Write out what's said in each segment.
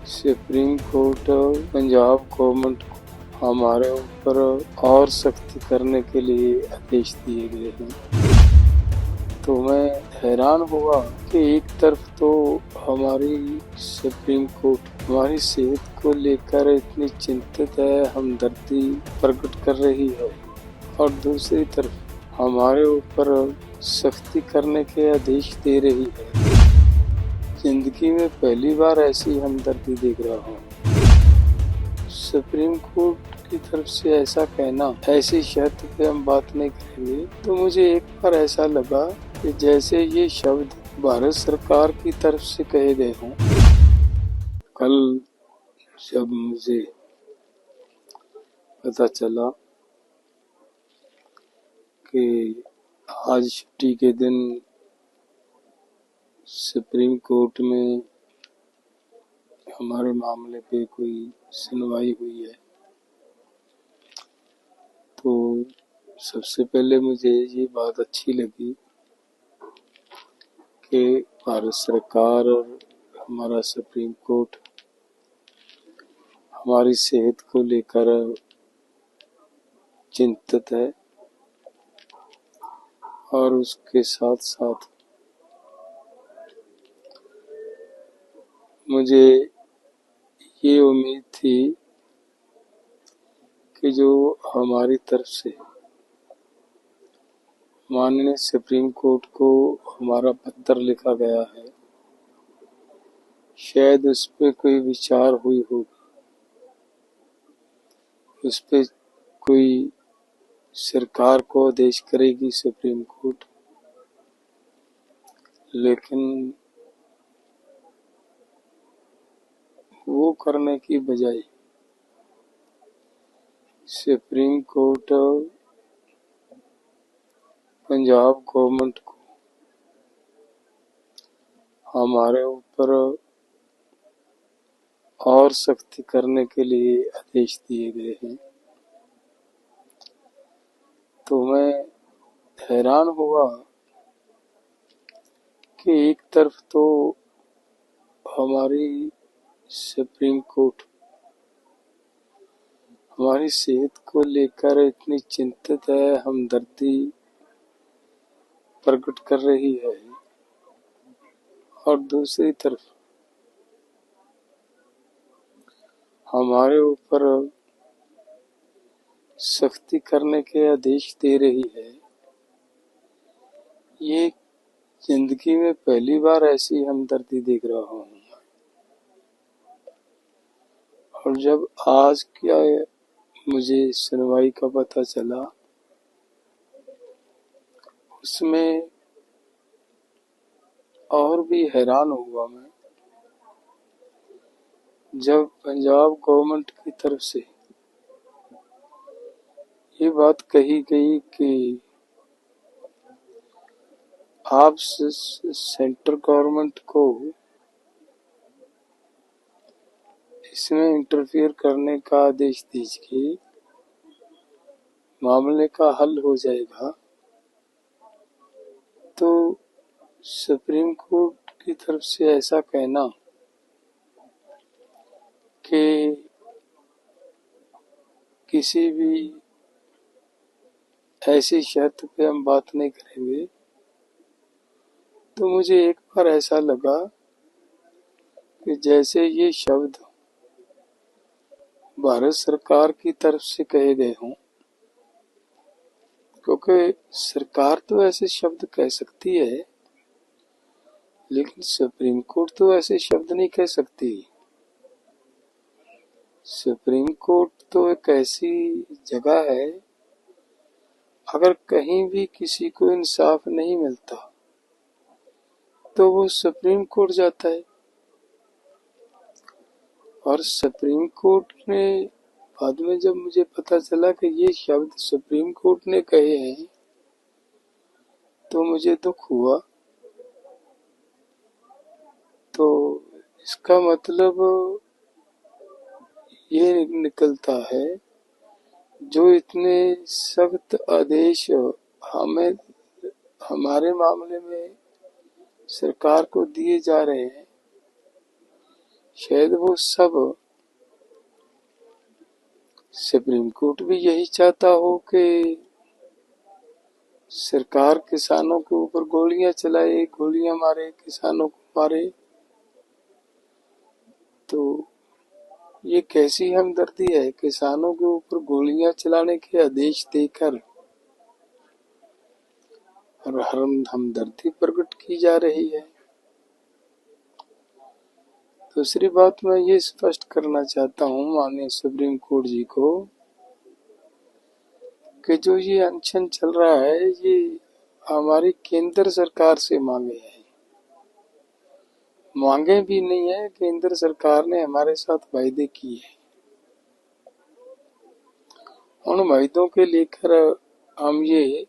Supreme court Punjab government को हमारे ऊपर और सख्ती करने के लिए आदेश दिए गए हैं। तो मैं हैरान हुआ कि एक तरफ तो हमारी सुप्रीम कोर्ट हमारी सेहत को लेकर इतनी चिंतित है, हमदर्दी प्रकट कर रही है, और दूसरी तरफ हमारे ऊपर सख्ती करने के आदेश दे रही है। जिंदगी में पहली बार ऐसी हमदर्दी देख रहा हूँ। सुप्रीम कोर्ट की तरफ से ऐसा कहना, ऐसी शर्त पे हम बात नहीं करेंगे, तो मुझे एक बार ऐसा लगा कि जैसे ये शब्द भारत सरकार की तरफ से कहे गए हों। कल जब मुझे पता चला कि आज छुट्टी के दिन सुप्रीम कोर्ट में हमारे मामले पे कोई सुनवाई हुई है, तो सबसे पहले मुझे ये बात अच्छी लगी कि भारत सरकार और हमारा सुप्रीम कोर्ट हमारी सेहत को लेकर चिंतित है, और उसके साथ साथ मुझे ये उम्मीद थी कि जो हमारी तरफ से माननीय सुप्रीम कोर्ट को हमारा पत्र लिखा गया है, शायद उस पे कोई विचार हुई होगी, उस पे कोई सरकार को आदेश करेगी सुप्रीम कोर्ट। लेकिन वो करने की बजाय सुप्रीम कोर्ट पंजाब गवर्नमेंट को हमारे ऊपर और सख्ती करने के लिए आदेश दिए गए हैं। तो मैं हैरान हुआ कि एक तरफ तो हमारी सुप्रीम कोर्ट हमारी सेहत को लेकर इतनी चिंतित है, हमदर्दी प्रकट कर रही है, और दूसरी तरफ हमारे ऊपर सख्ती करने के आदेश दे रही है। ये जिंदगी में पहली बार ऐसी हमदर्दी देख रहा हूँ। और जब आज क्या मुझे सुनवाई का पता चला, उसमें और भी हैरान हुआ मैं, जब पंजाब गवर्नमेंट की तरफ से ये बात कही गई कि आप सेंट्रल गवर्नमेंट को इसमें इंटरफियर करने का आदेश दीजिए, मामले का हल हो जाएगा। तो सुप्रीम कोर्ट की तरफ से ऐसा कहना कि किसी भी ऐसी शर्त पे हम बात नहीं करेंगे, तो मुझे एक बार ऐसा लगा कि जैसे ये शब्द भारत सरकार की तरफ से कहे गए हों। क्योंकि सरकार तो ऐसे शब्द कह सकती है, लेकिन सुप्रीम कोर्ट तो ऐसे शब्द नहीं कह सकती। सुप्रीम कोर्ट तो एक ऐसी जगह है, अगर कहीं भी किसी को इंसाफ नहीं मिलता तो वो सुप्रीम कोर्ट जाता है। और सुप्रीम कोर्ट ने बाद में जब मुझे पता चला कि ये शब्द सुप्रीम कोर्ट ने कहे हैं, तो मुझे दुख हुआ। तो इसका मतलब ये निकलता है, जो इतने सख्त आदेश हमें हमारे मामले में सरकार को दिए जा रहे हैं, शायद वो सब सुप्रीम कोर्ट भी यही चाहता हो कि सरकार किसानों के ऊपर गोलियां चलाए, गोलियां मारे, किसानों को मारे। तो ये कैसी हमदर्दी है, किसानों के ऊपर गोलियां चलाने के आदेश देकर और हमदर्दी प्रकट की जा रही है। दूसरी बात मैं ये स्पष्ट करना चाहता हूँ माननीय सुप्रीम कोर्ट जी को कि जो ये अनशन चल रहा है ये हमारी केंद्र सरकार से मांगे हैं। मांगे भी नहीं है, केंद्र सरकार ने हमारे साथ वायदे किए हैं। उन वायदों के लेकर हम ये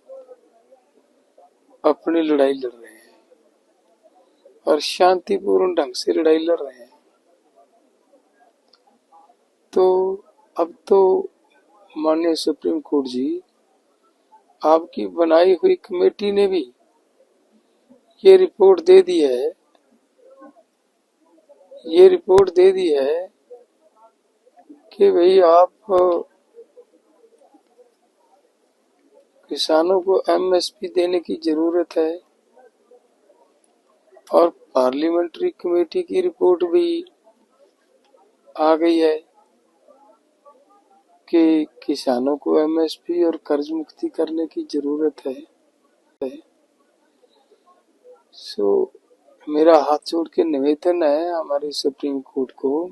अपनी लड़ाई लड़ रहे हैं और शांतिपूर्ण ढंग से लड़ाई लड़ रहे हैं। तो अब तो माननीय सुप्रीम कोर्ट जी, आपकी बनाई हुई कमेटी ने भी ये रिपोर्ट दे दी है, कि भाई आप किसानों को एमएसपी देने की जरूरत है। और पार्लियामेंट्री कमेटी की रिपोर्ट भी आ गई है कि किसानों को एमएसपी और कर्ज मुक्ति करने की जरूरत है। मेरा हाथ जोड़ के निवेदन है हमारे सुप्रीम कोर्ट को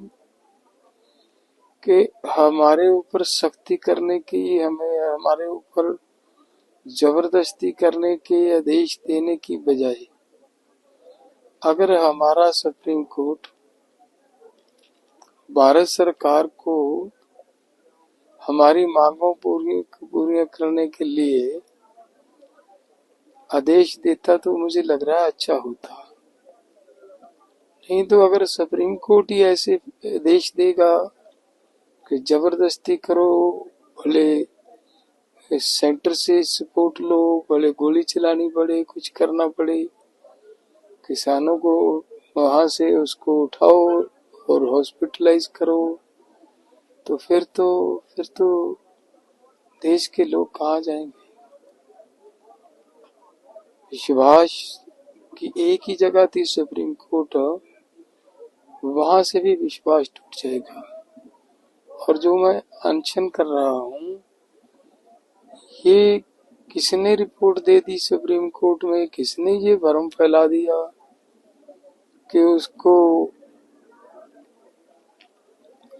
कि हमारे ऊपर सख्ती करने की, हमारे ऊपर जबरदस्ती करने के आदेश देने की बजाय अगर हमारा सुप्रीम कोर्ट भारत सरकार को हमारी मांगों पूरी करने के लिए आदेश देता तो मुझे लग रहा है अच्छा होता। नहीं तो अगर सुप्रीम कोर्ट ही ऐसे आदेश देगा कि जबरदस्ती करो, भले सेंटर से सपोर्ट लो, भले गोली चलानी पड़े, कुछ करना पड़े, किसानों को वहां से उसको उठाओ और हॉस्पिटलाइज करो, तो फिर तो देश के लोग कहाँ जाएंगे। विश्वास की एक ही जगह थी सुप्रीम कोर्ट, वहां से भी विश्वास टूट जाएगा। और जो मैं अनशन कर रहा हूँ, ये किसने रिपोर्ट दे दी सुप्रीम कोर्ट में, किसने ये भ्रम फैला दिया कि उसको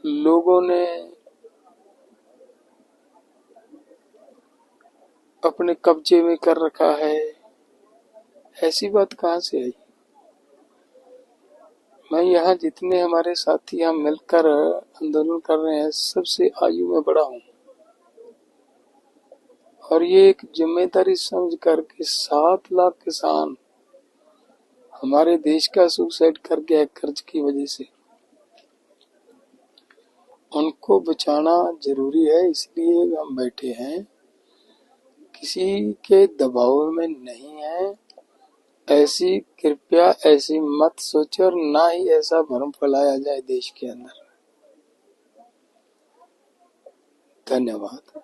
लोगों ने अपने कब्जे में कर रखा है। ऐसी बात कहाँ से आई। मैं यहाँ जितने हमारे साथी हम मिलकर आंदोलन कर रहे हैं, सबसे आयु में बड़ा हूँ और ये एक जिम्मेदारी समझ कर के 7 लाख किसान हमारे देश का सुसाइड कर गया कर्ज की वजह से। उनको बचाना जरूरी है, इसलिए हम बैठे हैं, किसी के दबाव में नहीं है। ऐसी कृपया ऐसी मत सोचो और ना ही ऐसा भ्रम फैलाया जाए देश के अंदर। धन्यवाद।